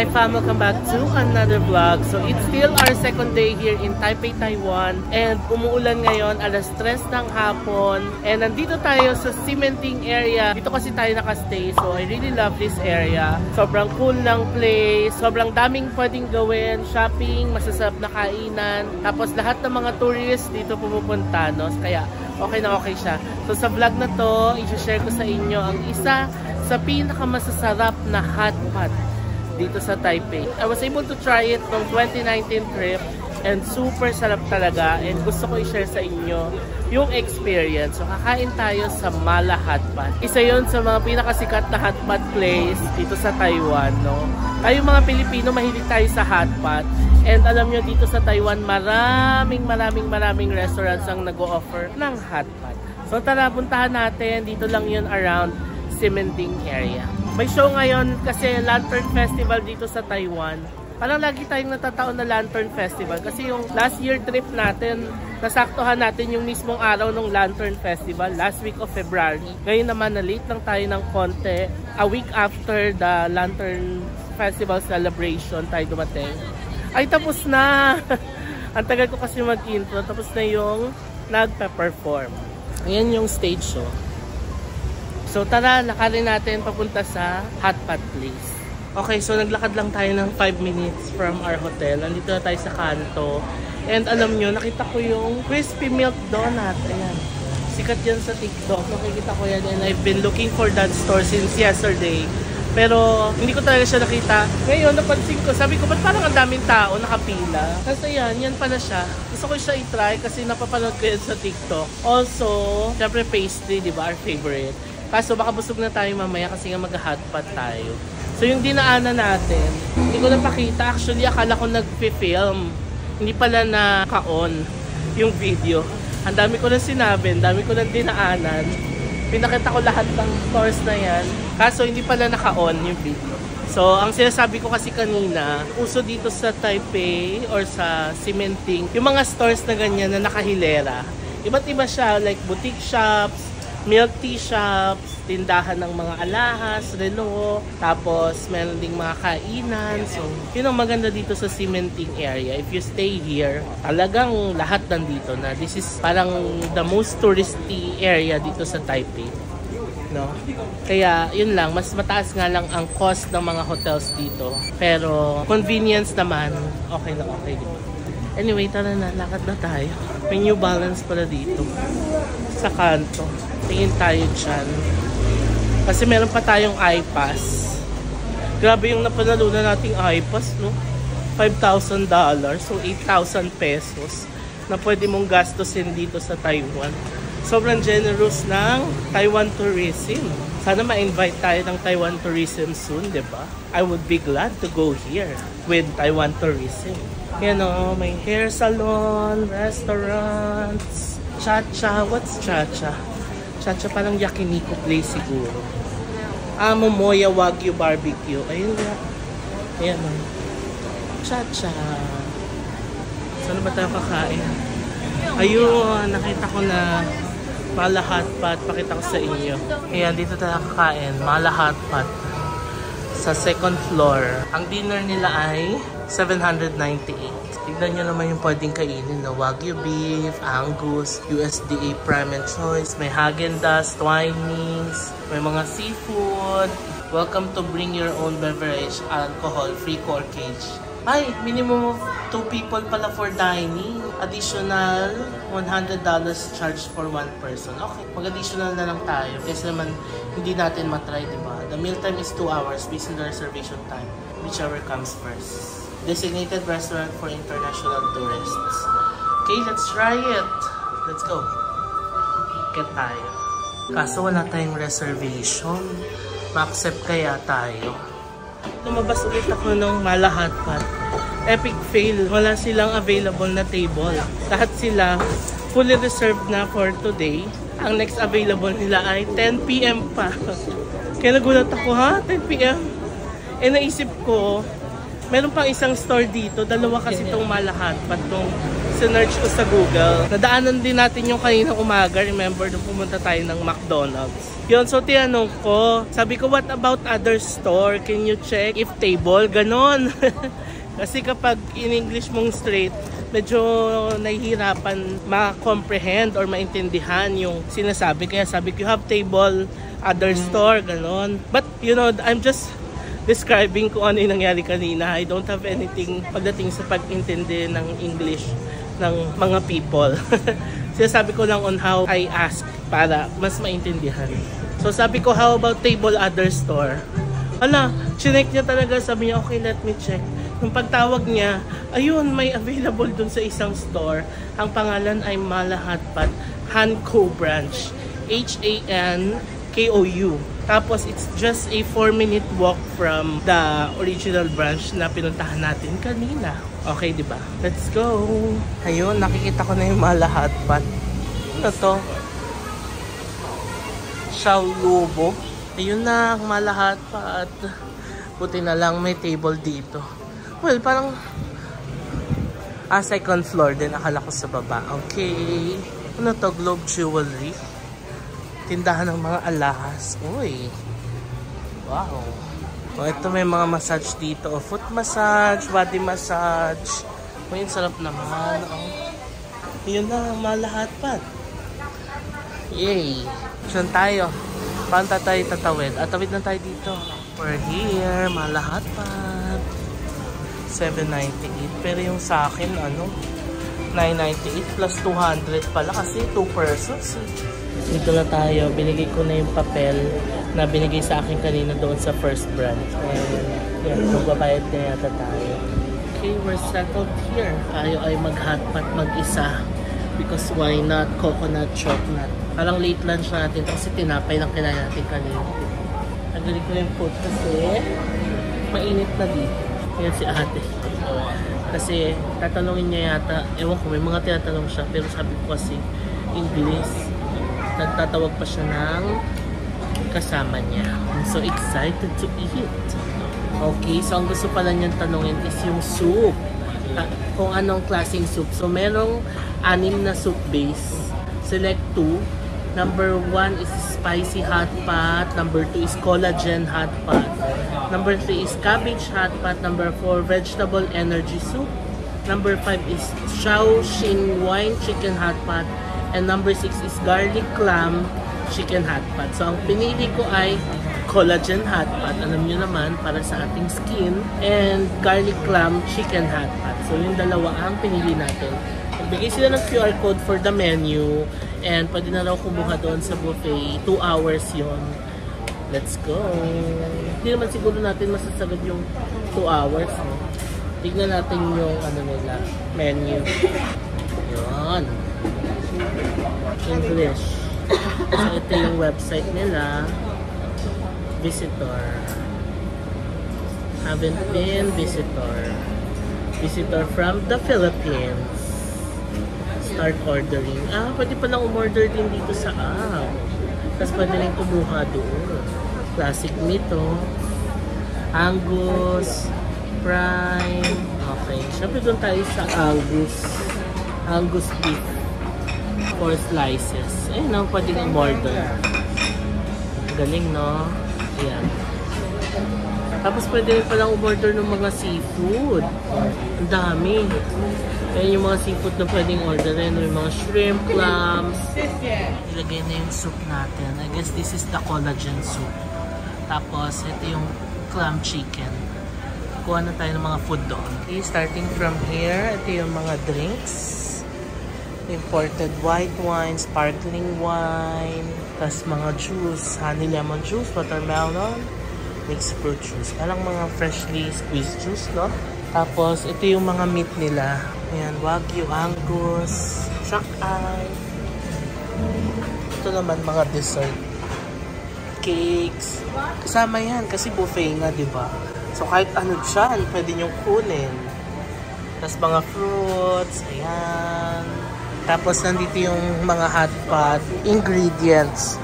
Hi fam, welcome back to another vlog. So it's still our second day here in Taipei, Taiwan. And umuulan ngayon, alas 3 ng hapon. And nandito tayo sa cementing area. Dito kasi tayo nakastay. So I really love this area. Sobrang cool ng place. Sobrang daming pwedeng gawin. Shopping, masasarap na kainan. Tapos lahat ng mga tourists dito pumupunta. No? Kaya okay na okay siya. So sa vlog na to, i-share ko sa inyo ang isa sa pinakamasasarap na hot pot dito sa Taipei. I was able to try it from 2019 trip and super sarap talaga and gusto ko i-share sa inyo yung experience. So kakain tayo sa Mala Hot Pot. Isa yon sa mga pinakasikat na hot pot place dito sa Taiwan, no? Tayo mga Pilipino mahilig tayo sa hot pot. And alam nyo dito sa Taiwan maraming restaurants ang nag-o-offer ng hot pot. So tara, puntahan natin. Dito lang yun around cementing area. May show ngayon kasi Lantern Festival dito sa Taiwan. Parang lagi tayong natataon na Lantern Festival kasi yung last year trip natin, nasaktuhan natin yung mismong araw ng Lantern Festival, last week of February. Ngayon naman, na-late lang tayo ng konti. A week after the Lantern Festival celebration tayo dumating. Ay, tapos na! Ang tagal ko kasi mag-intro. Tapos na yung nagpa-perform. Ayan yung stage show. So tara, lakarin natin papunta sa hot pot place. Okay, so naglakad lang tayo ng 5 minutes from our hotel. Nandito na tayo sa kanto. And alam nyo, nakita ko yung crispy milk donut. Ayan. Sikat yan sa TikTok. Nakikita ko yan and I've been looking for that store since yesterday. Pero hindi ko talaga siya nakita. Ngayon, napansin ko, sabi ko, ba't parang ang daming tao nakapila? Kasi yan pala siya. Gusto ko siya i-try kasi napapanood ko yan sa TikTok. Also, syempre pastry, di ba? Our favorite. Kaso baka busog na tayo mamaya kasi nga mag-hotpot tayo. So yung dinaanan natin, hindi ko napakita. Actually, akala ko nag-film. Hindi pala naka-on yung video. Ang dami ko na sinabi, ang dami ko na dinaanan. Pinakita ko lahat ng stores na yan. Kaso hindi pala naka-on yung video. So ang sinasabi ko kasi kanina, uso dito sa Taipei or sa cementing, yung mga stores na ganyan na nakahilera. Iba't iba siya, like boutique shops, milk tea shops, tindahan ng mga alahas, relo, tapos meron ding mga kainan. So, yun ang maganda dito sa cementing area. If you stay here, talagang lahat nandito na. This is parang the most touristy area dito sa Taipei. No? Kaya, yun lang. Mas mataas nga lang ang cost ng mga hotels dito. Pero, convenience naman, okay na okay dito. Anyway, tara na. Lakad na tayo. May New Balance pala dito. Sa kanto. Tingin tayo dyan. Kasi meron pa tayong iPass. Grabe yung napanalunan nating iPass, no? $5,000. So, 8,000 pesos na pwede mong gastusin dito sa Taiwan. Sobrang generous ng Taiwan Tourism. Sana ma-invite tayo ng Taiwan Tourism soon, diba? I would be glad to go here with Taiwan Tourism. Yan o, may hair salon, restaurants, Chacha. What's Chacha? Chacha parang yakiniku place siguro. Momoya Wagyu Barbecue. Ayun nga. Ayan o. Chacha. Saan ba tayo kakain? Ayun, nakita ko na Mala Hot Pot. Pakita ko sa inyo. Ayan, dito tayo kakain. Mala Hot Pot. Sa second floor. Ang dinner nila ay $798. Tignan nyo naman yung pwedeng kainin na Wagyu beef, Angus, USDA Prime and Choice, may Häagen-Dazs, Twinings, may mga seafood. Welcome to bring your own beverage, alcohol, free corkage. Ay, minimum of 2 people pala for dining. Additional $100 charge for 1 person. Okay, mag-additional na lang tayo. Kasi naman, hindi natin matry, diba? The meal time is 2 hours based on the reservation time, whichever comes first. Designated restaurant for international tourists. Okay, let's try it. Let's go. Get tayo. Kaso wala tayong reservation. Ma-accept kaya tayo. Lumabas ulit ako ng Mala Hot Pot. Epic fail. Wala silang available na table. Lahat sila fully reserved na for today. Ang next available nila ay 10 PM pa. Kaya nagulat ako, ha? 10 PM? Eh naisip ko, Meron pang isang store dito. Dalawa kasi itong Malahat. Patong sinerch ko sa Google. Nadaanan din natin yung kaninang umaga. Remember, nung pumunta tayo ng McDonald's. Yun, so tinanong ko. Sabi ko, what about other store? Can you check if table? Ganon. Kasi kapag in English mong straight, medyo nahihirapan ma-comprehend or maintindihan yung sinasabi. Kaya sabi ko, you have table, other store, ganon. But, you know, I'm just describing kung ano yung nangyari kanina. I don't have anything pagdating sa pag-intindi ng English ng mga people. Sinasabi ko lang on how I ask para mas maintindihan. So sabi ko, how about table, other store? Hala, chinek niya talaga. Sabi niya, okay, let me check. Yung pagtawag niya, ayun, may available dun sa isang store. Ang pangalan ay Malahat Pat Hanko Branch. Hankou. Tapos, it's just a 4-minute walk from the original branch na pinuntahan natin kanina. Okay, di ba? Let's go! Ayun, nakikita ko na yung Malahat Pat. Ano to? Xiaolubo. Ayun na, ang Malahat Pat. Buti na lang may table dito. Well, parang second floor din. Akala ko sa baba. Okay. Ano to? Globe Jewelry. Tindahan ng mga alahas. Uy. Wow. O, ito may mga massage dito. O, foot massage, body massage. O, yun, sarap naman. O. Yun na, Malahat Pat. Yay. Saan tayo? Paano tayo tatawid? Tawid na tayo dito. We're here, Malahat Pat. 798. Pero yung sa akin, ano? 998 plus 200 pala kasi 2 persons. Dito na tayo. Binigay ko na yung papel na binigay sa akin kanina doon sa first branch. And yan, magbabayad na yata tayo. Okay, we're settled here. Tayo ay mag-hotpot mag-isa. Because why not? Coconut chocolate. Parang late lunch natin kasi tinapay lang kinain natin kanina. Nagaling ko na yung food kasi mainit na dito. Yan si ate. Kasi tatanungin niya yata, ewan ko, may mga tinatanong siya, pero sabi ko kasi English. Nagtatawag pa siya ng kasama niya. I'm so excited to eat. Okay, so ang gusto pala niyang tanungin is yung soup. Kung anong klaseng soup. So merong 6 na soup base. Select 2. Number 1 is spicy hot pot. Number 2 is collagen hot pot. Number 3 is cabbage hot pot. Number 4, vegetable energy soup. Number 5 is Shaoxing wine chicken hot pot. And number 6 is garlic clam chicken hot pot. So ang pinili ko ay collagen hot pot. Alam nyo naman, para sa ating skin. And garlic clam chicken hot pot. So yung dalawa ang pinili natin. Nagbigay sila ng QR code for the menu. And pwede na raw kumuha doon sa buffet. 2 hours yon. Let's go. Hindi naman siguro natin masasagad yung 2 hours. No? Tignan natin yung ano nila, menu. Yun. English. So ito yung website nila. Visitor. Haven't been visitor. Visitor from the Philippines. Start ordering. Pwede pa lang umorder din dito sa app. Tapos pwede rin kumuha doon. Classic meat, oh. Angus, prime. Okay. Siyempre doon tayo sa Angus. Angus beef. 4 slices. Ayun, no, pwede rin umorder. Galing, no? Ayan. Tapos pwede rin palang umorder ng mga seafood. Ang dami. Ayan yung mga seafood na pwedeng orderin. Yung mga shrimp, clams. Ilagay na yung soup natin. I guess this is the collagen soup. Tapos, ito yung clam chicken. Kuha na tayo ng mga food doon. Okay, starting from here, ito yung mga drinks. Imported white wine, sparkling wine. Tapos mga juice. Honey lemon juice, watermelon, mixed fruit juice. Alang mga freshly squeezed juice, no? Tapos, ito yung mga meat nila. Ayan, Wagyu, Angus, Shock-Eye. Ito naman mga dessert. Cakes. Kasama yan kasi buffet nga, diba? So, kahit ano dyan, pwede nyong kunin. Tapos mga fruits. Ayan. Tapos, nandito yung mga hot pot ingredients.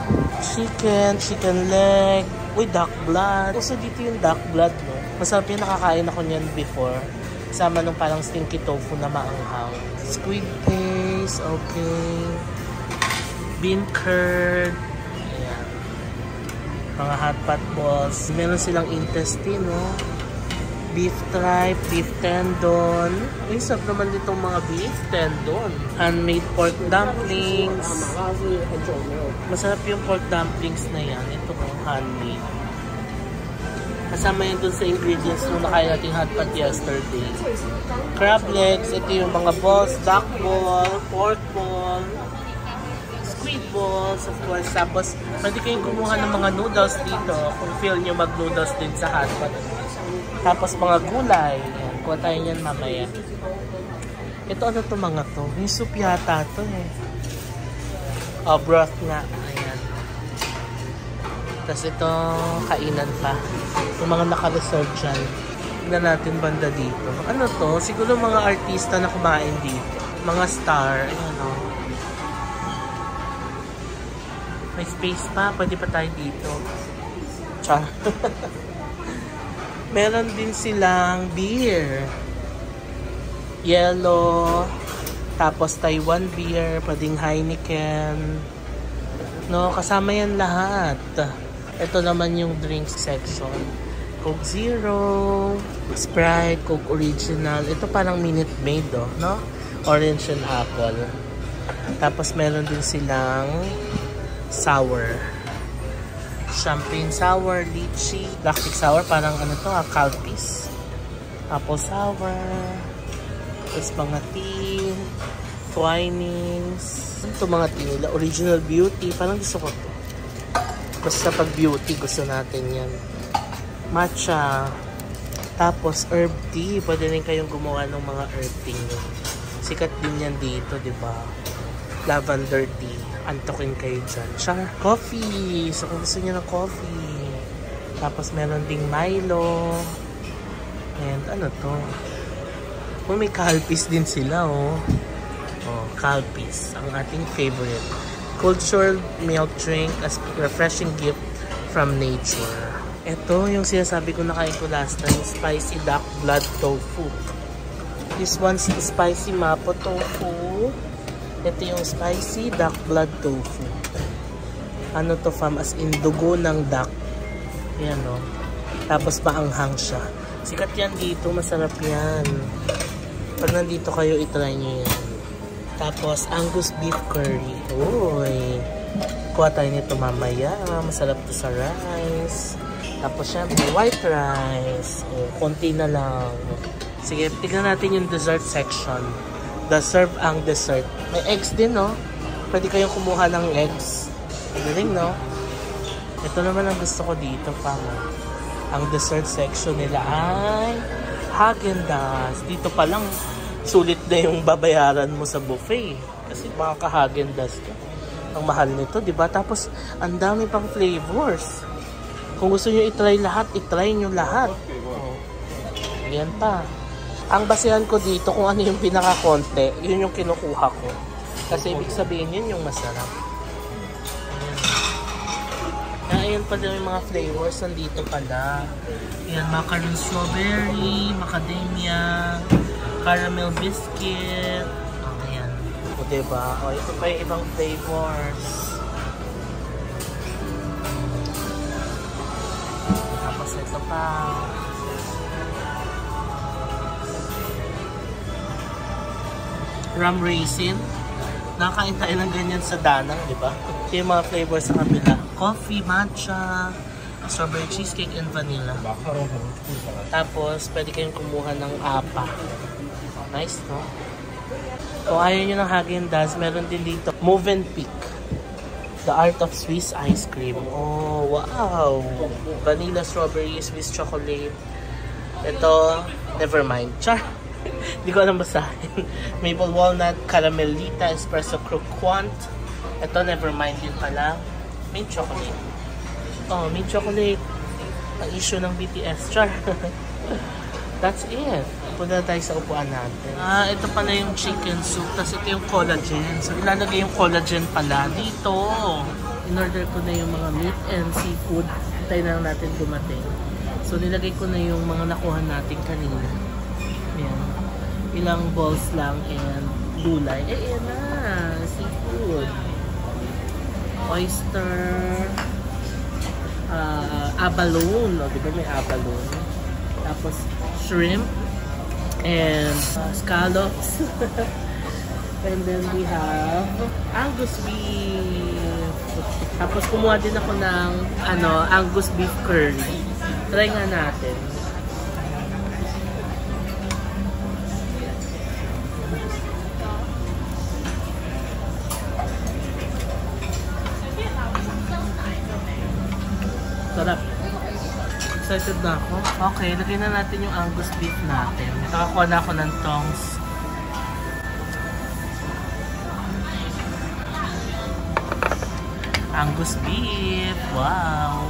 Chicken leg, with duck blood. Also, dito yung duck blood, no? Masarap yun, nakakain ako niyan before. Kasama nung parang stinky tofu na maanghang. Squid paste, okay. Bean curd. Ayan. Mga hot pot balls. Meron silang intestine, no? Beef tripe, beef tendon. Ay, sarap naman ditong mga beef tendon. Handmade pork dumplings. Masarap yung pork dumplings na yan. Ito ko, handmade. Kasama yun dun sa ingredients nung nakain natin hot pot yesterday. Crab legs, ito yung mga balls, duck ball, pork ball, squid balls, of course. Tapos, pwede kayong kumuha ng mga noodles dito kung feel nyo mag-noodles din sa hot pot. Tapos, mga gulay. Ayan, kuha tayo yan mamaya. Ito, ano to mga to? Yung soup yata to eh. Oh, broth nga. Ayan. Tapos ito, kainan pa. Yung mga naka-reserve dyan. Tignan natin banda dito. Ano to? Siguro mga artista na kumain dito. Mga star. Ayan o. May space pa. Pwede pa tayo dito. Char. Meron din silang beer. Yellow. Tapos Taiwan beer. Pwedeng Heineken. No, kasama yan lahat. Ito naman yung drinks section. Coke Zero, Sprite, Coke Original. Ito parang Minute Maid, oh, no? Orange and apple. Tapos meron din silang sour. Champagne sour, lychee, lactic sour, parang ano to, Calpis. Apple sour. Tapos mga tea, Twinings. Ito mga tea nila. Original Beauty. Parang gusto ko to. Basta pag beauty, gusto natin yan. Matcha. Tapos herb tea. Pwede rin kayong gumawa ng mga herb tea nyo. Sikat din yan dito, di ba? Lavender tea. Antokin kayo dyan. Char. Coffee. So kung gusto nyo ng coffee. Tapos meron ding Milo. And ano to? Oh, may Calpis din sila, oh. Oh, Calpis. Ang ating favorite. Cultured milk drink as refreshing gift from nature. Ito yung sinasabi ko nakain ko last time, spicy duck blood tofu. This one's spicy mapo tofu. Ito yung spicy duck blood tofu. Ano to fam? As in dugo ng duck. Yan o. Tapos maanghang siya. Sikat yan dito. Masarap yan. Pag nandito kayo, itry nyo yan. Tapos, Angus beef curry. Uy. Kuha tayo nito mamaya. Masarap to sa rice. Tapos, syempre, white rice. O, konti na lang. Sige, tignan natin yung dessert section. The serve ang dessert. May eggs din, no? Pwede kayong kumuha ng eggs. Galing, no? Ito naman ang gusto ko dito, pamo. Ang dessert section nila ay Häagen-Dazs. Dito pa lang, sulit na yung babayaran mo sa buffet. Kasi makaka-Häagen-Dazs ka. Ang mahal nito, di ba? Tapos, ang dami pang flavors. Kung gusto nyo itry lahat, itry nyo lahat. Oh. Yan pa. Ang basehan ko dito, kung ano yung pinaka-konti, yun yung kinukuha ko. Kasi ibig sabihin yun yung masarap. Ayan pa din yung mga flavors. Nandito pala. Ayan, macaron strawberry, macadamia, caramel biscuit. Oh, ayan. O, diba? O, ito pa yung ibang flavors. Tapos ito pa. Rum raisin. Nakakain tayo ng ganyan sa Danang, diba? Ito yung mga flavors sa kabila. Coffee, matcha, strawberry cheesecake, and vanilla. Tapos, pwede kayong kumuha ng apa. Nice, no? Kung ayaw nyo ng Häagen-Dazs, meron din dito Mövenpick. The Art of Swiss Ice Cream. Oh, wow! Vanilla, strawberry, Swiss chocolate. Ito, never mind. Char! Hindi ko alam basahin. Maple walnut, caramelita, espresso croquant. Ito, never mind din pala. Mint chocolate. Oh, mint chocolate. Ang issue ng BTS. Char! That's it. Punta tayo sa upuan natin. Ito pala yung chicken soup. Tapos ito yung collagen. So, ilalagay yung collagen pala dito. In-order ko na yung mga meat and seafood. Tayo na natin dumating. So nilagay ko na yung mga nakuha natin kanina. Ayan. Ilang balls lang and gulay. Ayan na. Seafood. Oyster. Abalone. O, diba may abalone? Tapos shrimp. And scallops. And then we have Angus beef. Tapos kumuha din ako ng Angus beef curry. Try nga natin. Sarap. Excited na ako. Okay, lagyan na natin yung Angus beef natin. Nakakuha na ako ng tongs. Angus beef. Wow.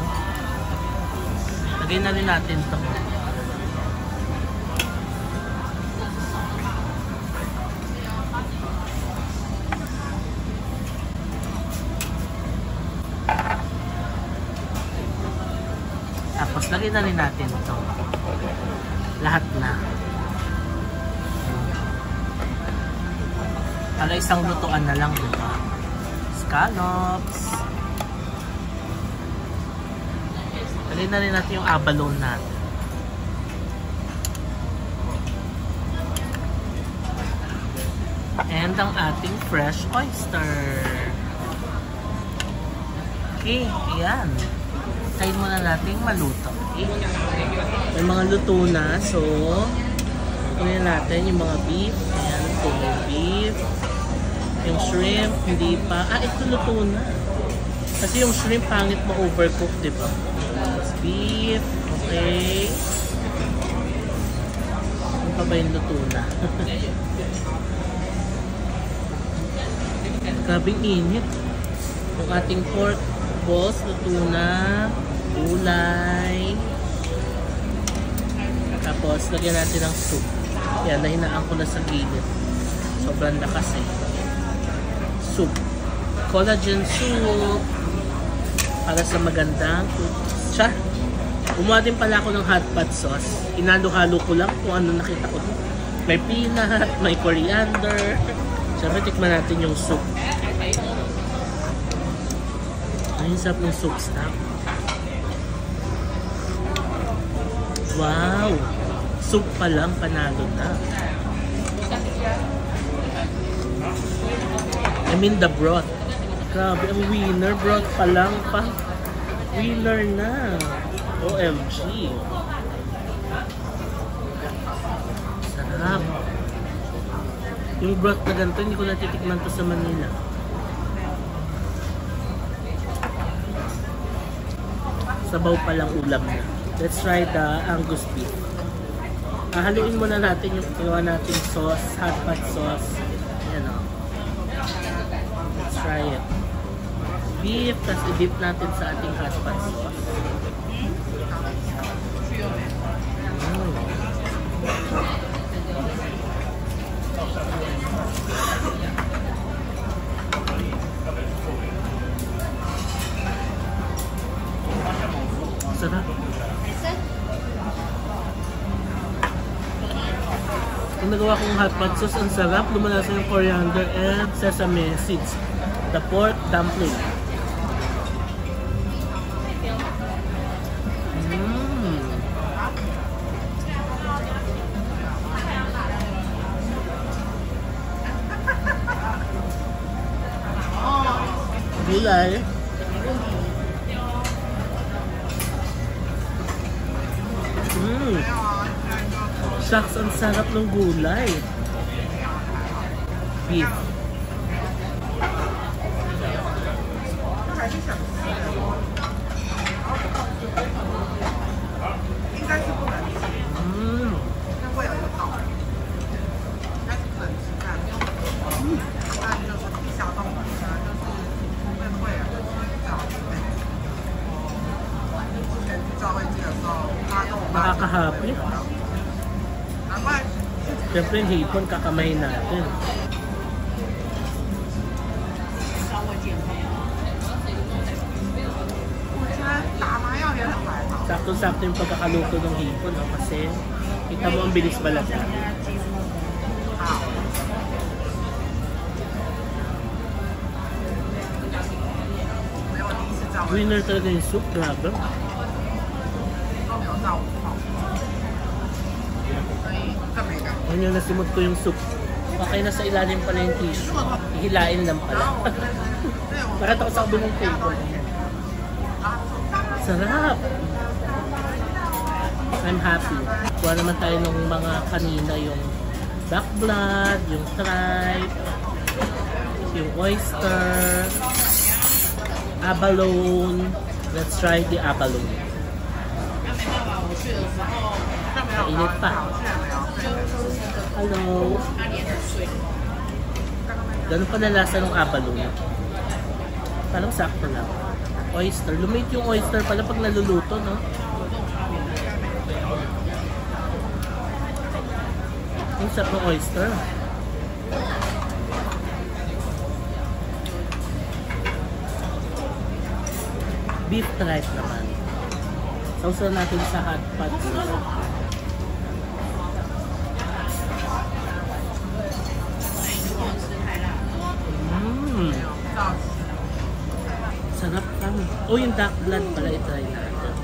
Lagyan na rin natin ito. Tapos lagyan na rin natin ito. Lahat na. Para isang lutuan na lang, diba? Scallops. Lagyan na rin natin yung abalone natin. And ang ating fresh oyster. Okay, ayan. Tayin muna natin maluto. Okay? May mga luto na. So, kunin natin yung mga beef. Ayan, so may beef. Yung shrimp, hindi pa. Ito luto na. Kasi yung shrimp, pangit ma-overcook, diba? Beef. Okay. Ano pa ba yung luto na? Grabing init. Yung ating pork balls, luto na. Gulay. Tapos, lagyan natin ng soup. Yan, nahinaan ko na sa gilid. Sobrang lakas eh. Soup. Collagen soup. Para sa magandang siya. Gumawa din pala ako ng hot pot sauce. Inalo-halo ko lang kung ano nakita ko. May peanut, may coriander. Siyempre, tikman natin yung soup. Ayun, sarap ng soup stock. Wow! Soup pa lang, panalo na. I mean the broth. Grabe, ang winner. Broth pa lang pa. Winner na. OMG. Sarap. Yung broth na ganito, hindi ko natitikman to sa Manila. Sabaw pa lang ulam na. Let's try the Angus beef. Haluin muna natin yung ginawa natin sauce, hot pot sauce. Ayan o. Let's try it. Beef, tapos i-dip natin sa ating hot pot sauce. Sarap. Ang nagawa kong hot pot sauce, ang sarap. Lumalasa yung coriander and sesame seeds. The pork dumpling. Gulay. Shucks, ang sarap ng gulay. Beef. Nakakahappy. Siyempre yung hipon kakamayin natin. Sakto-sakto yung pagkakaluto ng hipon, no? Kasi kita mo ang bilis balaga. Winner talaga yung soup, grabe. Ayun yung nasimot ko yung soup. Okay, nasa ilalim pala yung tissue. Ihilain lang pala. Para ako sa kabunong table. Sarap! I'm happy. Kuha naman tayo ng mga kanina, yung duck blood, yung tripe, yung oyster, abalone. Let's try the abalone. Mainit pa. Hello. Ganun pa na lasa ng abalone. Parang sakto lang. Oyster. Lumit yung oyster pala pag naluluto, no? Ang sarap ng oyster. Beef tripe naman. Sausaw natin sa hot pot. Sarap kami. Oh, yung duck blood pala i-try natin.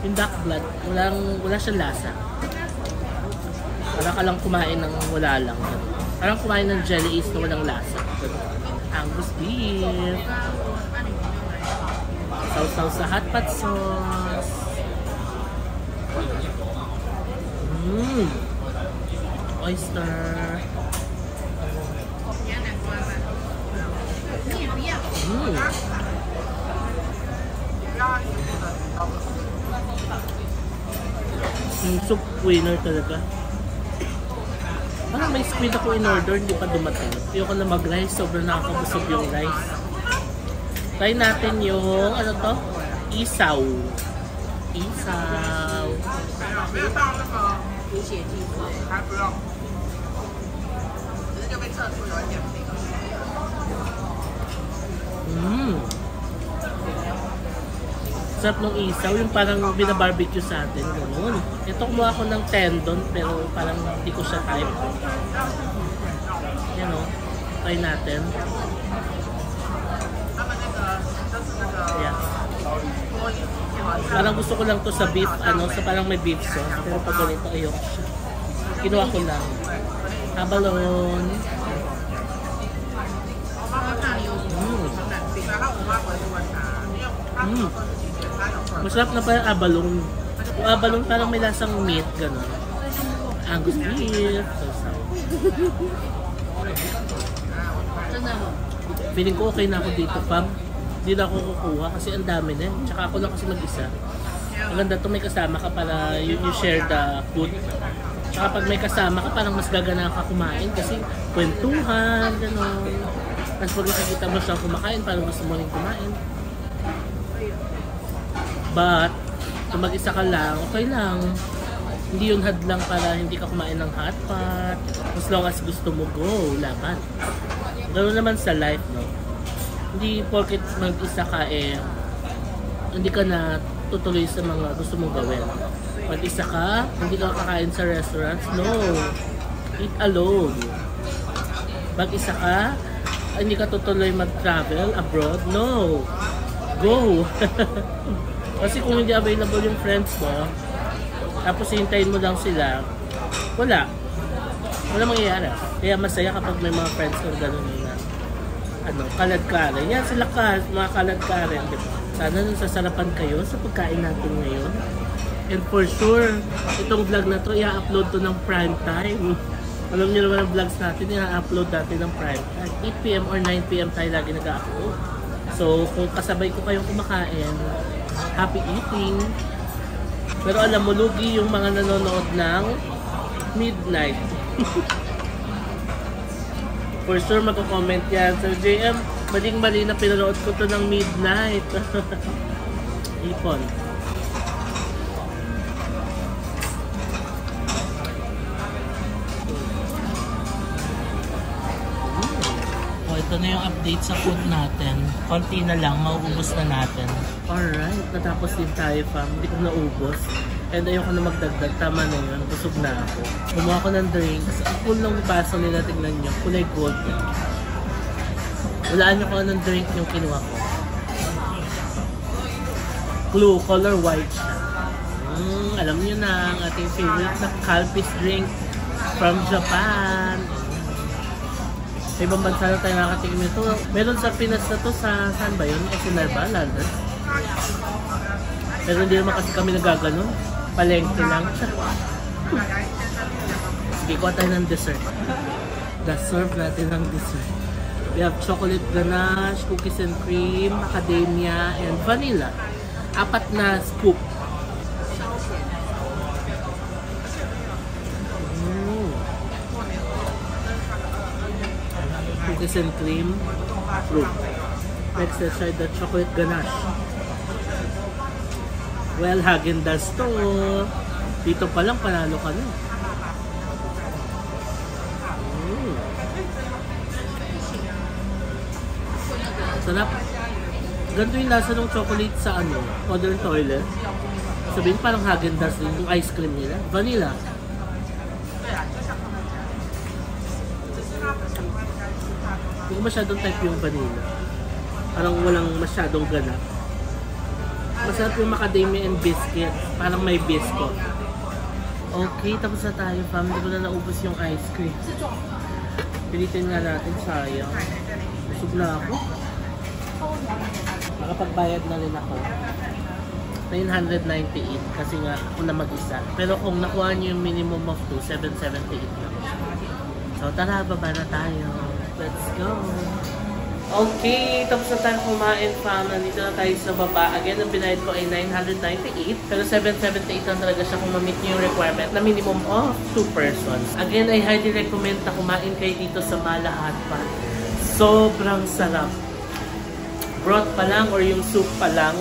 Yung duck blood, wala siyang lasa. Parang ka lang kumain ng wala lang. Parang kumain ng jelly is na walang lasa. Angus beef. Sausaw sa hot pot sauce. Oyster. Yung soup winner talaga. Parang may squid ako in order, hindi pa dumating. Ayoko na mag-rice, sobrang nakakabusog yung rice. Try natin yung, ano to? Isaw. Isaw. Sarap ng isaw, yung parang binabarbecue sa atin. Ganun. Ito kumuha ko ng tendon, pero parang hindi ko siya type. Yan o. Try natin. Yeah. Parang gusto ko lang to sa beef, sa parang may beef sauce. Pero pag ganito, ayoko siya. Kinuha ko lang. Abalone. Masarap na pa yung abalone. Yung abalone parang may lasang meat, gano'n. Angus beef. Feeling ko okay na ako dito, Pam. Hindi na ako kukuha kasi ang dami na. Tsaka ako lang kasi mag-isa. Maganda to, may kasama ka para you share the food. Tsaka pag may kasama ka, parang mas gagana ka kumain kasi kwentuhan, gano'n. Tapos pag nakikita mo siyang kumakain, parang gusto mo rin kumain. But, kung mag-isa ka lang, okay lang. Hindi yun hadlang para hindi ka kumain ng hot pot. As long as gusto mo, go, laban. Ganoon naman sa life, no? Hindi porket mag-isa ka hindi ka na tutuloy sa mga gusto mong gawin. Mag-isa ka, hindi ka kakain sa restaurants, no. Eat alone. Mag-isa ka, hindi ka tutuloy mag-travel abroad, no. Go! Kasi kung hindi available yung friends mo, tapos hintayin mo lang sila, wala mangyayari. Kaya masaya kapag may mga friends kang gano'n na kalad-karen. Yan sila mga kalad-karen, diba? Sana nasasarapan kayo sa pagkain natin ngayon. And for sure, itong vlog na to, i-upload to ng prime time. Alam niyo naman ang vlogs natin, i-upload natin ng prime time. 8 PM or 9 PM tayo lagi nag-upload. So, kung kasabay ko kayong kumakain, happy eating. Pero alam mo, lugi yung mga nanonood ng midnight. For sure, magko-comment yan. So, JM, maling-mali na pinanood ko to ng midnight. Ipon. na yung update sa food natin. Konti na lang, mauubos na natin. Alright, natapos din tayo fam. Hindi ko naubos. And ayoko na magdagdag. Tama na yun. Busog na ako. Kumuha ko ng drinks. Ang cool ng baso nila. Tignan nyo. Kulay gold. Walaan nyo kung anong drink yung kinuha ko. Clue. Color white siya. Alam nyo na ang ating favorite na Calpis drink from Japan. Sa ibang bansa na tayo nakatikim ito. Meron sa Pinas na to sa saan ba yun? SNR ba? London? Pero hindi naman kasi kami nagaganon. Palengke lang. Sige, kuha tayo ng dessert. Serve natin ng dessert. We have chocolate ganache, cookies and cream, macadamia, and vanilla. 4 na scoop. Cookies and cream, fruit. Next, let's try the chocolate ganache. Well, Häagen-Dazs to. Dito pa lang, panalo ka na. Sarap. Ganito yung lasa ng chocolate sa modern toilet. Sabihin parang Häagen-Dazs din yung ice cream nila. Vanilla. Hindi ko masyadong type yung vanilla. Parang walang masyadong ganap. Masarap yung macadamia and biscuit. Parang may biscuit. Okay, tapos na tayo fam. Hindi ko na naubos yung ice cream. Pilitin nga natin, sayang. Busog na ako. Nakapagbayad na rin ako. 998 kasi nga ako na mag-isa. Pero kung nakuha nyo yung minimum of 2, 778 na. So tara, baba na tayo. Let's go! Okay, tapos na tayo kumain fam. Nandito na tayo sa baba. Again, ang binayad ko ay 998. Pero 778 lang talaga siya kung ma-meet nyo yung requirement na minimum of 2 persons. Again, I highly recommend na kumain kayo dito sa Mala Hot Pot. Sobrang sarap. Broth pa lang or yung soup pa lang,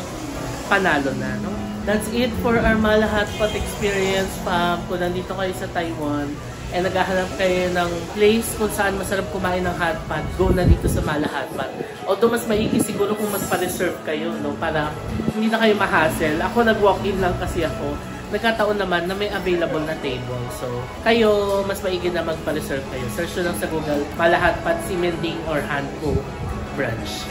panalo na, no? That's it for our Mala Hot Pot experience fam. Kung nandito kayo sa Taiwan, and naghahanap kayo ng place kung saan masarap kumain ng hot pot, go na dito sa Mala Hot Pot. Although mas maigi siguro kung mas pa-reserve kayo, no? Para hindi na kayo ma-hassle. Ako nag-walk-in lang kasi ako. Nagkataon naman na may available na table. So, kayo, mas maigi na magpa-reserve kayo. Search nyo lang sa Google, Mala Hot Pot, Ximending or Hanko branch.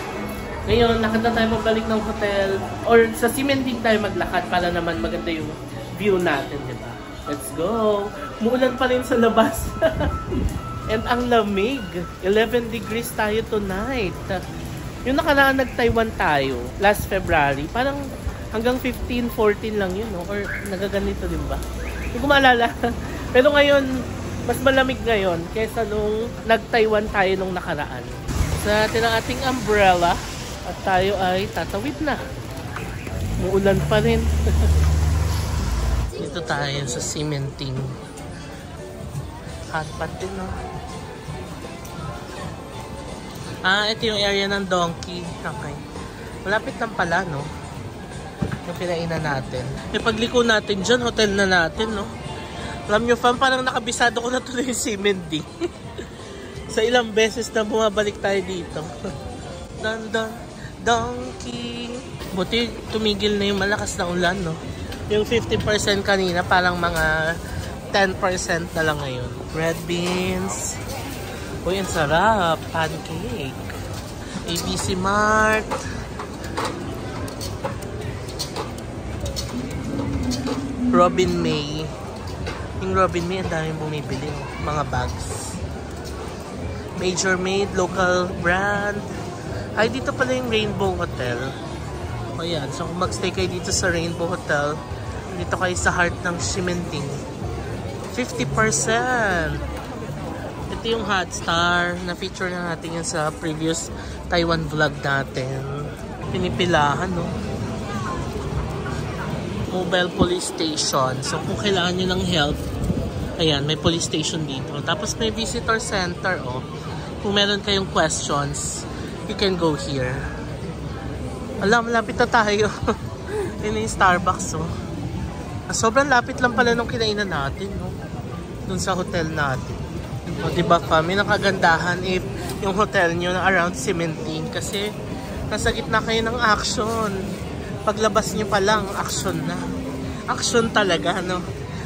Ngayon, lakad na tayo pabalik ng hotel. Or sa Ximending tayo maglakad para naman maganda yung view natin, di ba? Let's go! Muulan pa rin sa labas. And ang lamig. 11 degrees tayo tonight. Yung nakaraan nag-Taiwan tayo, last February, parang hanggang 15, 14 lang yun, no? Or nagaganito din ba? Hindi ko maalala. Pero ngayon, mas malamig ngayon kaysa nung nag-Taiwan tayo nung nakaraan. Sa atin ang ating umbrella at tayo ay tatawid na. Muulan pa rin. Dito tayo sa Ximending. Hot pot din, no? Ito yung area ng Donkey. Okay. Malapit lang pala, no? Yung pinainan natin. E pagliko natin dyan, hotel na natin, no? Alam nyo, fam, parang nakabisado ko na ito yung Ximending. Sa ilang beses na bumabalik tayo dito. Donkey. Buti tumigil na yung malakas na ulan, no? Yung 50% kanina, parang mga 10% na lang ngayon. Red beans. Uy, ang sarap. Pancake. ABC Mart. Robin May. Yung Robin May, ang daming bumibili. Mga bags. Major Made, local brand. Ay, dito pala yung Rainbow Hotel. O yan. So, kung magstay kayo dito sa Rainbow Hotel, dito kayo sa heart ng Ximending. 50%! Ito yung Hot Star. Na-feature na natin yan sa previous Taiwan vlog natin. Pinipilahan, no? Mobile police station. So, kung kailangan nyo ng help, ayan, may police station dito. Tapos may visitor center, oh. Kung meron kayong questions, you can go here. Alam, malapit na tayo. Yun yung Starbucks, oh. Sobrang lapit lang pala nung kinainan natin, no? Dun sa hotel natin. O, diba kami, nakagandahan. If yung hotel nyo na around Cementing kasi nasa gitna kayo ng action. Paglabas nyo pa lang, action na. Action talaga, no?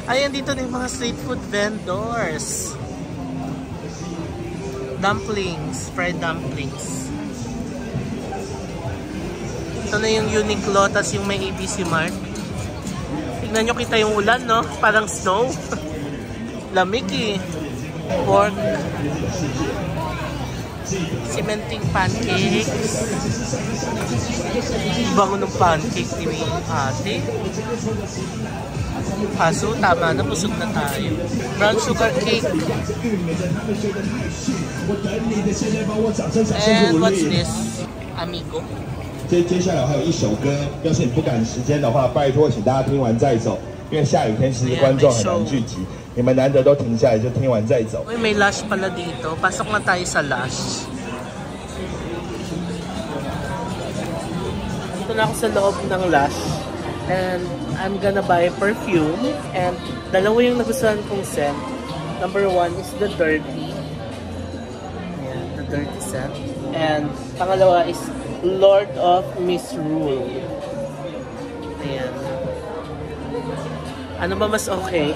Ayan, dito na yung mga street food vendors. Dumplings, fried dumplings. Ito na yung Uniqlo, tas yung may ABC Mart. Tignan nyo, kita yung ulan, no? Parang snow. Lamig eh. Pork. Cementing pancakes. Bango ng pancake ni ate. Kaso, tama na, busog na tayo. Brown sugar cake. And what's this? Amigo. 接下来还有一首歌，要是你不赶时间的话，拜托请大家听完再走，因为下雨天其实观众很难聚集，你们难得都停下来就听完再走。Uy, may Lush pala dito. Pasok na tayo sa Lush. Dito na ako sa loob ng Lush. And I'm gonna buy perfume. And dalawa yung nagustuhan kong scent. Number 1 is the Dirty. Ayan, the Dirty scent. And pangalawa is Lord of Misrule. Ayan. Ano ba mas okay?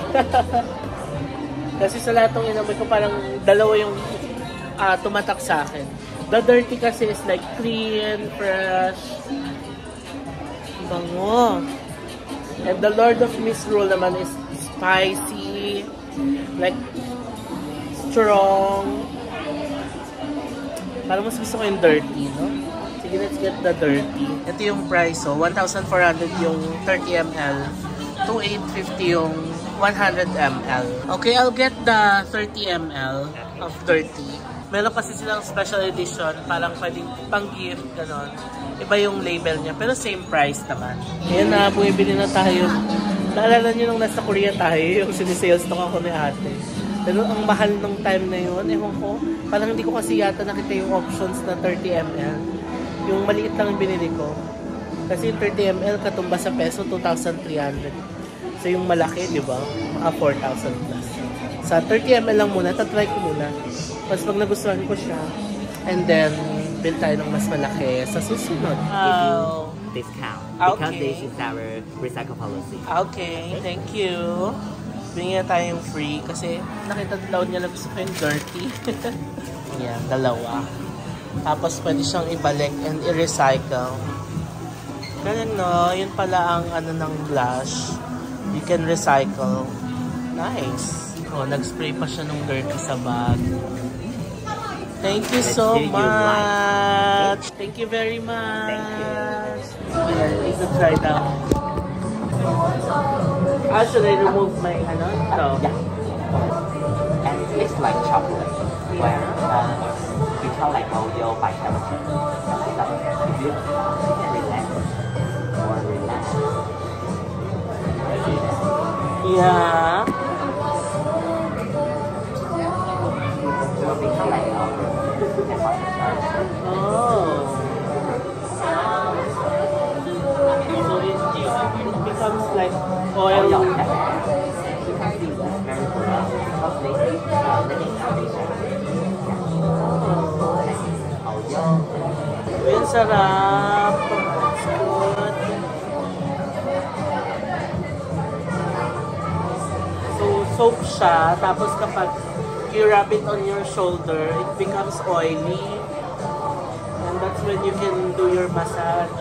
Kasi sa lahat ng inamoy ko, parang dalawa yung tumatak sa akin. The Dirty kasi is like clean, fresh, bango. And the Lord of Misrule naman is spicy, like strong. Parang mas gusto ko yung Dirty, no? Sige, let's get the Dirty. Ito yung price, so 1,400 yung 30 ml, 2,850 yung 100 ml. Okay, I'll get the 30 ml of Dirty. Meron kasi silang special edition, parang pwedeng pang-gift, gano'n. Iba yung label niya, pero same price naman. Ayan na, bumibili na tayo. Naalala nyo nung nasa Korea tayo, yung sinisales stock ako ni ate. Pero ang mahal nung time na yun, ewan ko, parang hindi ko kasi yata nakita yung options na 30 ml. Yung maliit lang yung binili ko. Kasi yung 30 ml katumba sa peso, 2,300. So yung malaki, di ba? Mga 4,000 plus. Sa 30 ml lang muna, tatry ko muna. Mas pag nagustuhan ko siya, and then, build tayo ng mas malaki sa susunod. Discount Okay. because this is our recycle policy. Okay, thank you. Bigyan tayong free kasi nakita daw niya na gusto ko yung Dirty. Yan, dalawa. Tapos pwede siyang ibalik and i-recycle. Ganun no, yun pala ang ano ng blush. You can recycle. Nice. Oh, nag-spray pa siya ng Dirty sa bag. Thank you so much. Thank you very much. Yeah, I need to try that. Should I remove my ano? No. Yeah. And it's like chocolate, where we tell like audio by temperature. So if you can relax or relax. Yeah. It will become like Oh. So it becomes like oil. You can see very good because they living foundation. Uy, ang sarap. It's good. So, soap siya. Tapos kapag you rub it on your shoulder, it becomes oily. And that's when you can do your massage.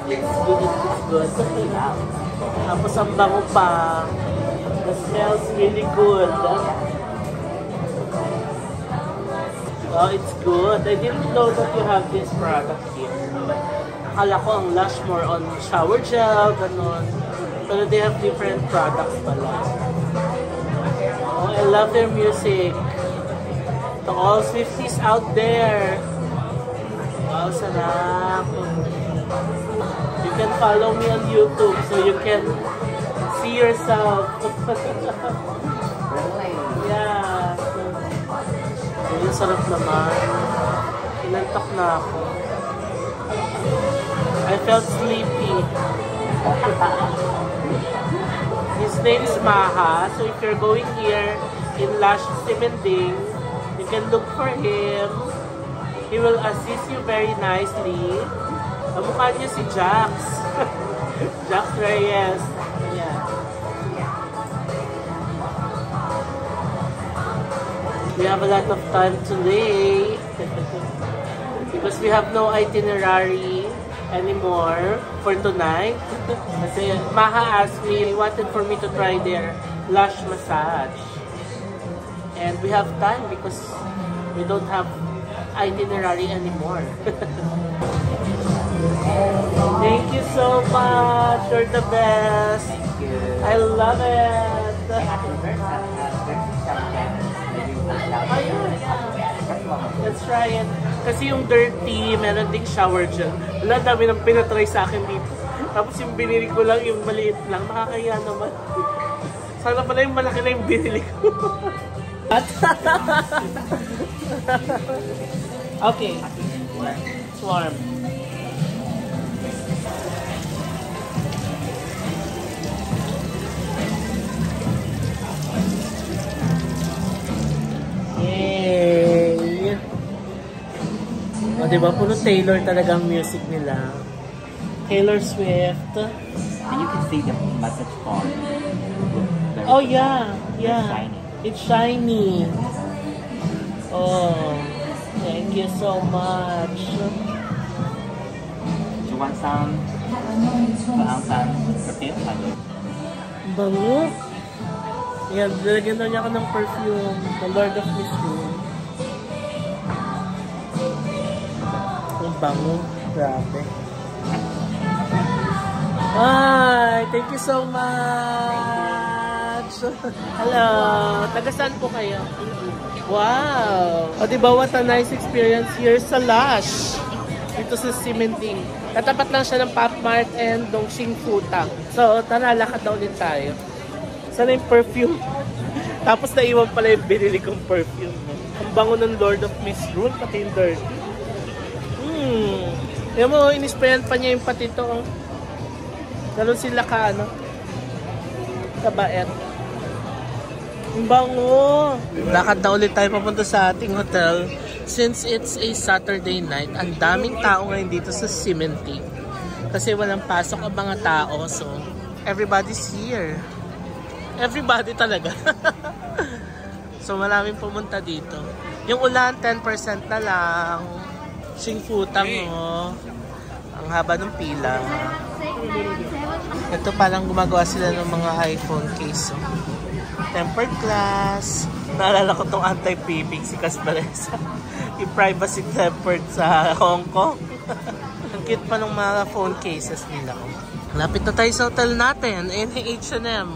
It's good. Tapos ang bango pa. The smells really good. Oh, it's good. I didn't know that you have this product here. Akala ko ang Lush more on shower gel, ganun. Pero they have different products pala. Oh, I love their music. To all Swifties out there. Wow, sarap. You can follow me on YouTube so you can see yourself. Yeah. So, yung sarap naman. Inantok na ako. I felt sleepy. His name is Maha. So if you're going here in Lush Cementing, you can look for him. He will assist you very nicely. Mukha niya si Jax. Jax Reyes. Yeah. We have a lot of time today because we have no itinerary anymore for tonight. Kasi Maha asked me, he wanted for me to try their Lush massage. And we have time because we don't have itinerary anymore. Thank you so much. You're the best. Thank you. I love it. Ayun. Let's try it. Kasi yung dirty, meron ding shower gel. Wala, dami nang pinatry sa akin dito. Tapos yung binili ko lang, yung maliit lang. Nakakaya naman. Sana pala yung malaki na yung binili ko. Okay. It's warm. Yay! O, diba? Puro Taylor talaga ang music nila. Taylor Swift. And you can see the massage bar. Oh, yeah. Yeah. Shiny. It's shiny. Oh, thank you so much. Do you want some perfume? Bango. Yan, nilagyan na niya ako ng perfume. The Lord of Mystery. Ang bango. Grabe. Hi! Thank you so much! Hello! Taga saan po kayo? Wow! O diba, what a nice experience here sa Lush. Dito sa Cementing. Katapat lang siya ng Pop Mart and Dongxing Futang. So, tara, lakad na ulit tayo. Sana yung perfume. Tapos naiwan pala yung binili kong perfume. Ang bango ng Lord of Misrule, pati yung dirty. Yan mo, inisprayan pa niya yung patito. Ganun sila ka, ano? Kabaet. Ang bango! Lakad na ulit tayo papunta sa ating hotel. Since it's a Saturday night, ang daming tao ngayon dito sa Cementing. Kasi walang pasok ang mga tao, so everybody's here. Everybody talaga. So maraming pumunta dito. Yung ulan, 10% na lang. Singfutang, oh. Ang haba ng pila. Ito parang gumagawa sila ng mga iPhone case, oh. Tempered glass. Naalala ko tong anti-peeping si Casparesa. Yung privacy tempered sa Hong Kong. Ang cute pa ng mga phone cases nila. Lapit na tayo sa hotel natin. H&M.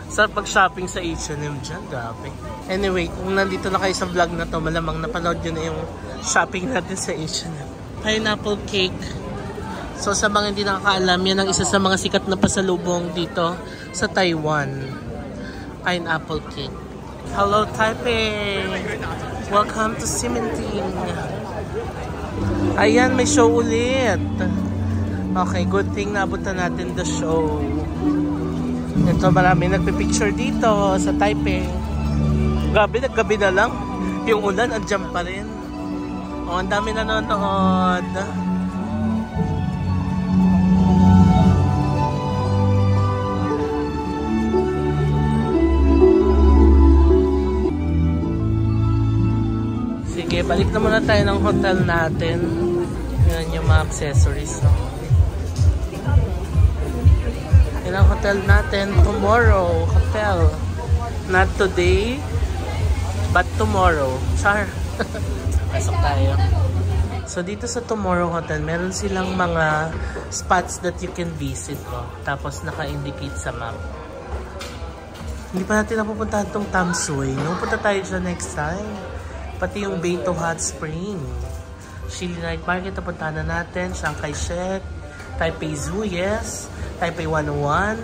Sarap pag-shopping sa H&M dyan. Grabe. Anyway, kung nandito na kayo sa vlog na to, malamang napanood nyo na yung shopping natin sa H&M. Pineapple cake. So sa mga hindi nakakaalam, yan ang isa sa mga sikat na pasalubong dito sa Taiwan. Pineapple cake. Hello Taipei! Welcome to Cementing. Ayan, may show ulit. Okay, good thing naabutan natin the show. Ito, marami nagpipicture dito sa Taipei. Naggabi na lang. Yung ulan, andyan pa rin. O, ang dami nanonood. Sige, balik na muna tayo ng hotel natin. Yan yung mga accessories. Yan ang hotel natin. Tomorrow hotel. Not today, but tomorrow. Char. Pasok tayo. So dito sa Tomorrow Hotel, meron silang mga spots that you can visit. Tapos naka-indicate sa map. Hindi pa natin napupuntahan itong Tamsui. Punta tayo dyan next time. Pati yung Beito Hot Spring. Shili Night Market, napuntahan na natin. Chiang Kai-shek. Taipei Zoo, yes. Taipei 101.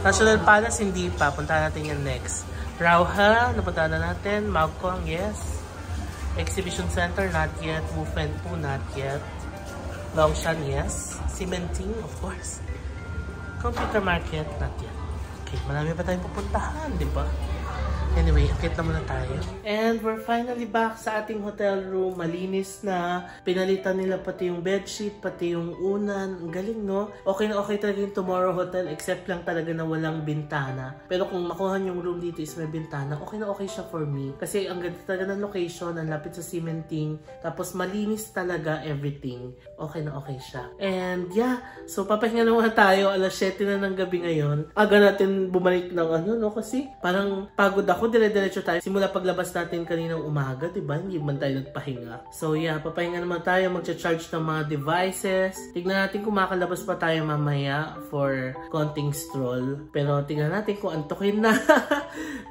National Palace, hindi pa. Puntahan natin yan next. Rauha, napuntahan na natin. Maokong, yes. Exhibition Center, not yet. Wufenpu, not yet. Longshan, yes. Cementing, of course. Computer Market, not yet. Okay, marami pa tayong pupuntahan, di ba? Anyway, akit na muna tayo. And we're finally back sa ating hotel room. Malinis na. Pinalitan nila pati yung bedsheet, pati yung unan. Ang galing, no? Okay na okay talaga yung Tomorrow Hotel, except lang talaga na walang bintana. Pero kung makuha yung room dito is may bintana, okay na okay siya for me. Kasi ang ganda talaga ng location, ang lapit sa cementing. Tapos malinis talaga everything. Okay na okay siya. And yeah, so papahinga naman tayo. Alas 7 na ng gabi ngayon. Aga natin bumalik ng ano, no? Kasi parang pagod ako. Dire-diretso tayo. Simula paglabas natin kaninang umaga, diba? Hindi man tayo nagpahinga. So yeah, papahinga naman tayo. Magcha-charge ng mga devices. Tignan natin kung makalabas pa tayo mamaya for konting stroll. Pero tignan natin kung antukin na.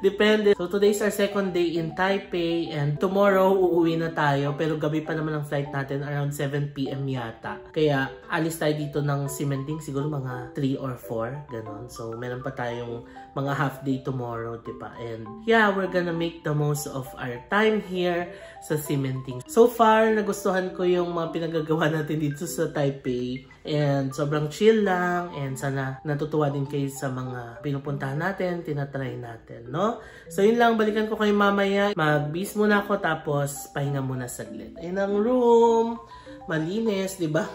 Depende. So today's our second day in Taipei and tomorrow uuwi na tayo. Pero gabi pa naman ang flight natin, around 7 PM yata. Kaya alis tayo dito ng cementing siguro mga 3 or 4. Ganon. So meron pa tayong mga half day tomorrow, diba? And yeah, we're gonna make the most of our time here sa cementing. So far, nagustuhan ko yung mga pinagagawa natin dito sa Taipei. And sobrang chill lang. And sana natutuwa din kayo sa mga pinupuntahan natin, tinatry natin, no? So yun lang, balikan ko kayo mamaya. Mag-bis muna ako, tapos pahinga muna saglit. Ayun ang room. Malinis, diba?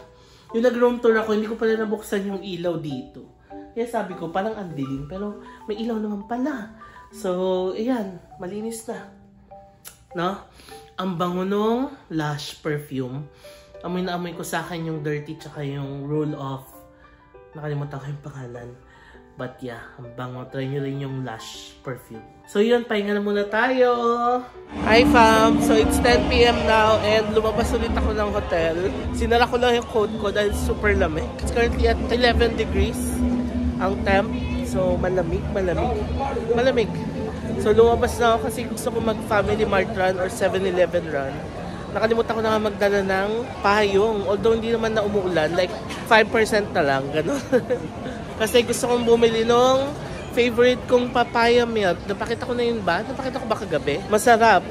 Yung nag-room tour ako, hindi ko pala nabuksan yung ilaw dito. Kaya sabi ko, parang ang dilim, pero may ilaw naman pala. So, ayan, malinis na. No? Ang bango nung Lush perfume. Amoy na amoy ko sa akin yung dirty tsaka yung roll off. Nakalimutan ko yung pangalan. But yeah, ang bango. Try nyo rin yung Lush perfume. So yun, pahinga na muna tayo. Hi fam! So it's 10 PM now and lumabas ulit ako ng hotel. Sinara ko lang yung coat ko dahil super lamig. It's currently at 11 degrees ang temp. So malamig. So lumabas na ako kasi gusto ko mag Family Mart run or 7-Eleven run. Nakalimutan ko na nga magdala ng payong. Although hindi naman na umuulan, like 5% na lang, gano'n. Kasi gusto kong bumili nung favorite kong papaya milk. Napakita ko na yun ba? Napakita ko ba kagabi? Masarap.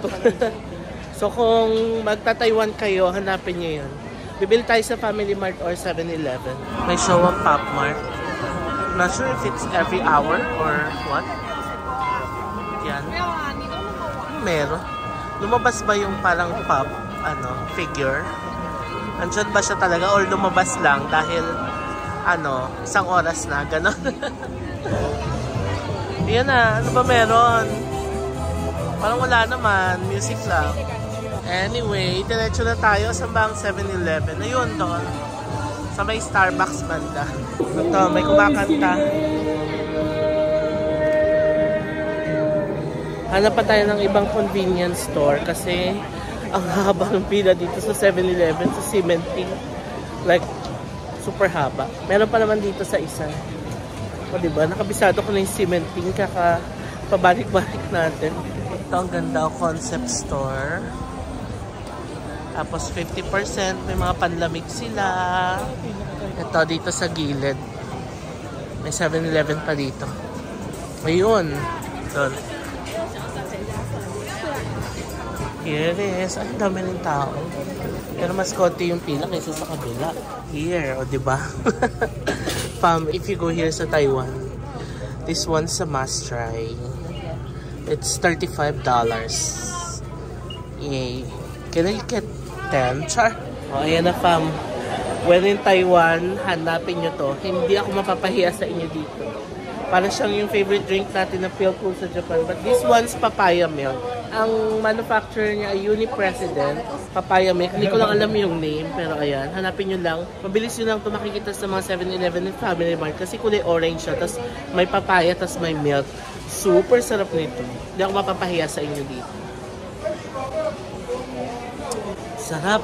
So kung magta-Taiwan kayo, hanapin nyo yun. Bibili tayo sa Family Mart or 7-Eleven. May show ang Pop Mart. Not sure if it's every hour or what. Yan. Meron. Lumabas ba yung parang pop, figure? Andyan ba siya talaga or lumabas lang dahil, isang oras na, gano'n? Yan na, ano ba meron? Parang wala naman, music lang. Anyway, diretso na tayo sa bang 7-Eleven. Ayun doon. Sa may Starbucks banda. Ito, may kumakanta. Hanap pa tayo ng ibang convenience store kasi ang haba ng pila dito sa 7-Eleven, sa cementing. Like, super haba. Meron pa naman dito sa isa. O diba, nakabisado ko na yung cementing kaka pabalik-balik natin. Ito ang ganda, concept store. Tapos 50%, may mga panlamig sila. Ito dito sa gilid. May 7-Eleven pa dito. Ayun. Ito. Here it is. Ang dami ng tao. Pero mas konti yung pila kaysa sa kabila. Here, o diba? If you go here sa Taiwan, this one's a must try. It's $35. Yay. Can I get 10? Char. O, ayan na fam. When in Taiwan, hanapin nyo to. Hindi ako mapapahiya sa inyo dito. Para siyang yung favorite drink natin na Philpool sa Japan. But this one's papaya milk. Ang manufacturer niya ay Uni-President. Papaya milk. Hindi ko lang alam yung name. Pero ayan, hanapin nyo lang. Mabilis yun lang ito makikita sa mga 7-Eleven and Family Mart. Kasi kulay orange siya. Tapos may papaya, tapos may milk. Super sarap nito. Hindi ako mapapahiya sa inyo dito. Sarap.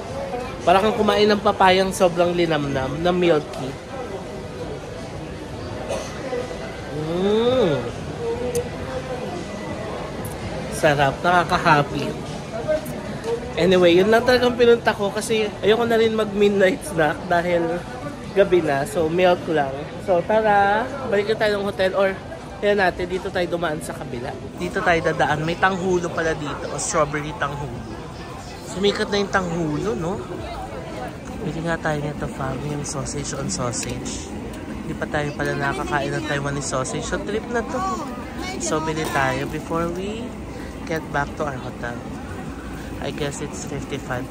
Para kang kumain ng papayang sobrang linamnam na milky. Sarap. Nakaka-happy. Anyway, yun lang talagang pinunta ko kasi ayoko na rin mag-midnight snack dahil gabi na. So, milk lang. So, tara. Balik na tayo ng hotel or kaya natin, dito tayo dumaan sa kabila. Dito tayo dadaan. May tanghulo pala dito. O strawberry tanghulo. Sumikat na yung tanghulo, no? Bili nga tayo nito, fam. Yung sausage on sausage. Hindi pa tayo pala nakakain ng Taiwanese sausage. So trip na to. So bili tayo before we get back to our hotel. I guess it's $55.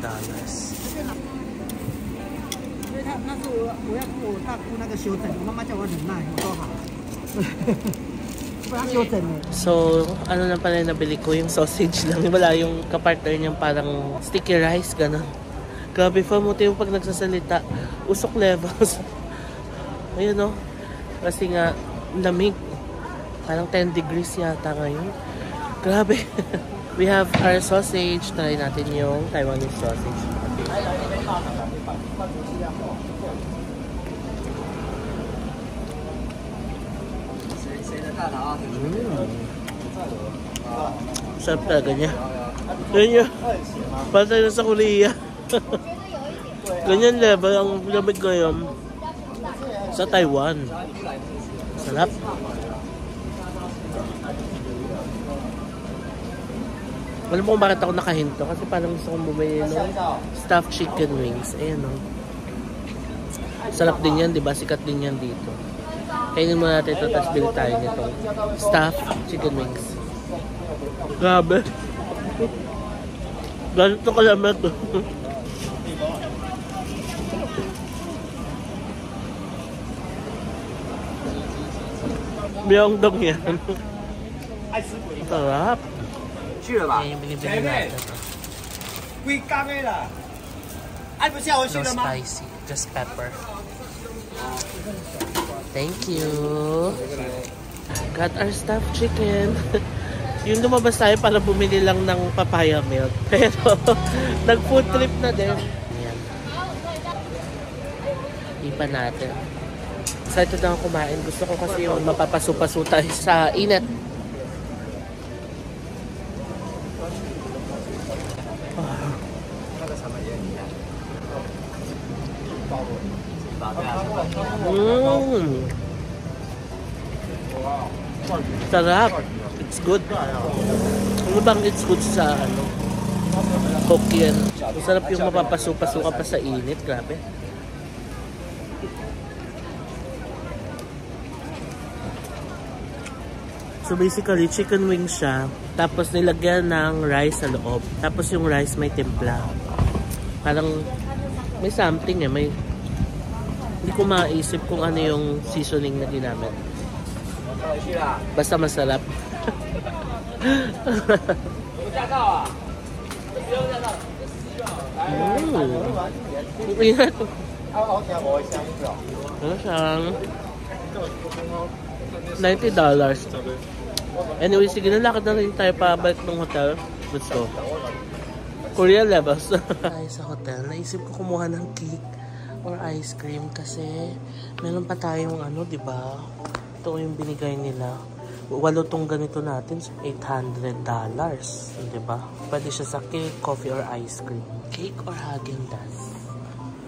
So, ano na pala nabili ko? Yung sausage lang. Wala yung kapartner niyang parang sticky rice, gano'n. Grabe, famuti yung pag nagsasalita. Usok levels. Ayun o. Kasi nga, lamig. Parang 10 degrees yata ngayon. Grabe. We have our sausage. Try natin yung Taiwanese sausage. Sarap talaga niya. Ganyan. Para tayo sa Korea. Ganyan level ang lamig ngayon sa Taiwan. Sarap. Alam mo kung bakit ako nakahinto? Kasi parang gusto kong bumili ng stuffed chicken wings. Ayan o. Sarap din yan, diba? Sikat din yan dito. Kainin mo natin ito, tapos bili tayo nitong stuffed chicken wings. Grabe. Ganito kalamat to. Myeongdong yan. Sarap. Ayan yung binibili natin ito. No spicy, just pepper. Thank you. Got our stuffed chicken. Yung lumabas tayo para bumili lang ng papaya milk. Pero, nag-food trip na din. Ayan. Ipa natin. Excited na ako kumain. Gusto ko kasi yung mapapaso-paso tayo sa init. Sarap. It's good. Ano bang it's good sa ano? Hokkien. Masarap yung mapapaso-paso ka pa sa init. Grabe. So basically, chicken wings siya. Tapos nilagyan ng rice sa loob. Tapos yung rice may timpla. Parang may something eh. Hindi ko maisip kung ano yung seasoning na ginamit. Basta masarap. Ano siyang $90. Anyway, sige na, lakad na rin tayo pabalik ng hotel. Let's go. Korea levels. Tayo sa hotel, naisip ko kumuha ng cake or ice cream kasi meron pa tayong ano, diba? Ito yung binigay nila. 8 tong ganito natin, so $800. Diba? Pwede siya sa cake, coffee, or ice cream. Cake or Häagen-Dazs?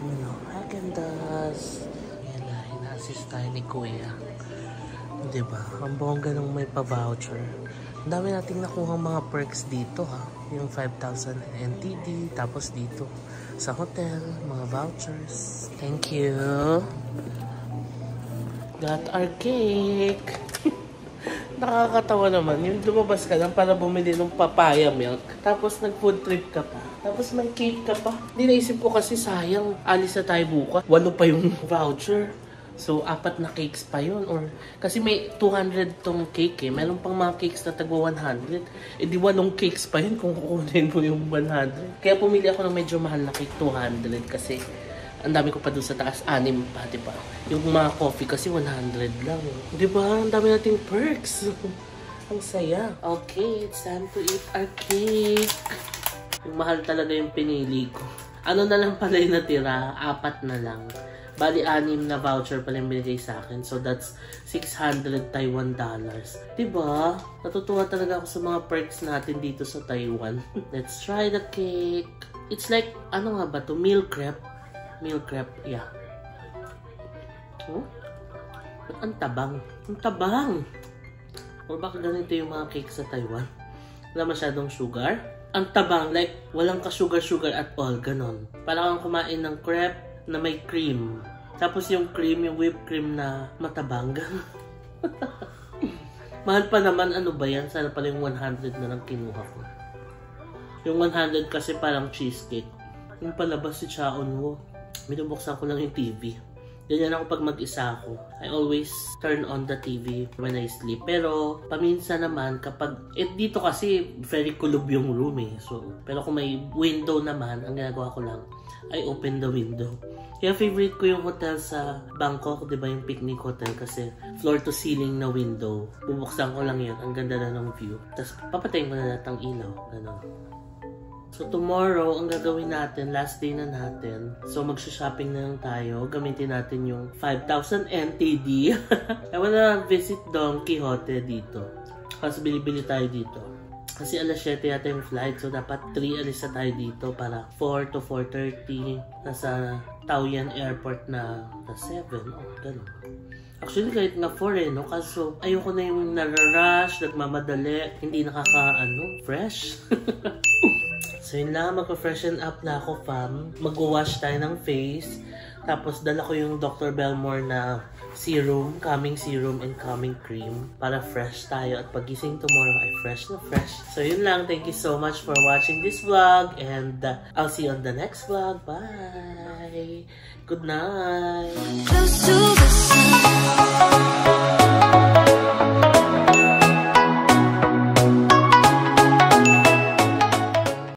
Ano? Häagen-Dazs. Yan na, ina-assist tayo ni Kuya. Diba? Ang bongga nung may pa-voucher. Ang dami nating nakuhang mga perks dito ha. Yung 5,000 NTD. Tapos dito sa hotel, mga vouchers. Thank you. Got our cake. Nakakatawa naman. Yung lumabas ka lang para bumili ng papaya milk. Tapos nag-food trip ka pa. Tapos may cake ka pa. Hindi naisip ko kasi sayang. Alis na tayo bukas. 8 pa yung voucher. So, 4 na cakes pa yun. Or, kasi may 200 tong cake eh. Meron pang mga cakes na tagwa 100. Eh di 8 cakes pa yun kung kukunin mo yung 100. Kaya pumili ako ng medyo mahal na cake, 200. Kasi ang dami ko pa doon sa taas, 6 pa, diba? Yung mga coffee kasi 100 lang. Diba? Ang dami nating perks. Ang saya. Okay, it's time to eat our cake. Yung mahal talaga yung pinili ko. Ano na lang pala yung natira? 4 na lang. Bali, 6 na voucher pala yung binigay sa akin. So, that's $600 Taiwan. Diba? Natutuwa talaga ako sa mga perks natin dito sa Taiwan. Let's try the cake. It's like, ano nga ba to? Meal crepe. Meal crepe, yeah. Oh? Ang tabang. Ang tabang! O baka ganito yung mga cake sa Taiwan? Wala masyadong sugar. Ang tabang, like, walang ka-sugar-sugar at all. Ganon. Parang kang kumain ng crepe na may cream. Tapos yung cream, yung whipped cream na matabang. Mahal pa naman, ano ba yan? Sana pala yung 100 na lang kinuha ko. Yung 100 kasi parang cheesecake. Yung palabas si Chaonwo, binubuksan ko lang yung TV. Ganyan ako pag mag-isa ako. I always turn on the TV when I sleep. Pero paminsan naman kapag dito kasi very kulob yung room eh. So, pero kung may window naman, ang ginagawa ko lang I open the window. Kaya favorite ko yung hotel sa Bangkok, 'di ba, yung picnic hotel kasi floor to ceiling na window. Bubuksan ko lang 'yun, ang ganda na ng view. Tapos papatayin ko na lahat ng ilaw, ganun. So tomorrow, ang gagawin natin, last day na natin. So magsha-shopping na lang tayo. Gamitin natin yung 5,000 NTD. I wanna visit Don Quixote dito. Kasi bilibili tayo dito. Kasi alas 7 yata yung flight. So dapat 3 alis na tayo dito para 4 to 4:30. Nasa Taoyuan Airport na 7. Oh, ganun. Actually, kahit nga 4 no? Kaso ayoko na yung nararush, nagmamadali. Hindi fresh. So yun lang, mag-freshen up na ako, fam. Mag-wash tayo ng face. Tapos dala ko yung Dr. Belmore na serum, calming serum and calming cream para fresh tayo at pagising tomorrow ay fresh na fresh. So yun lang, thank you so much for watching this vlog and I'll see you on the next vlog. Bye! Good night! Close to the sun.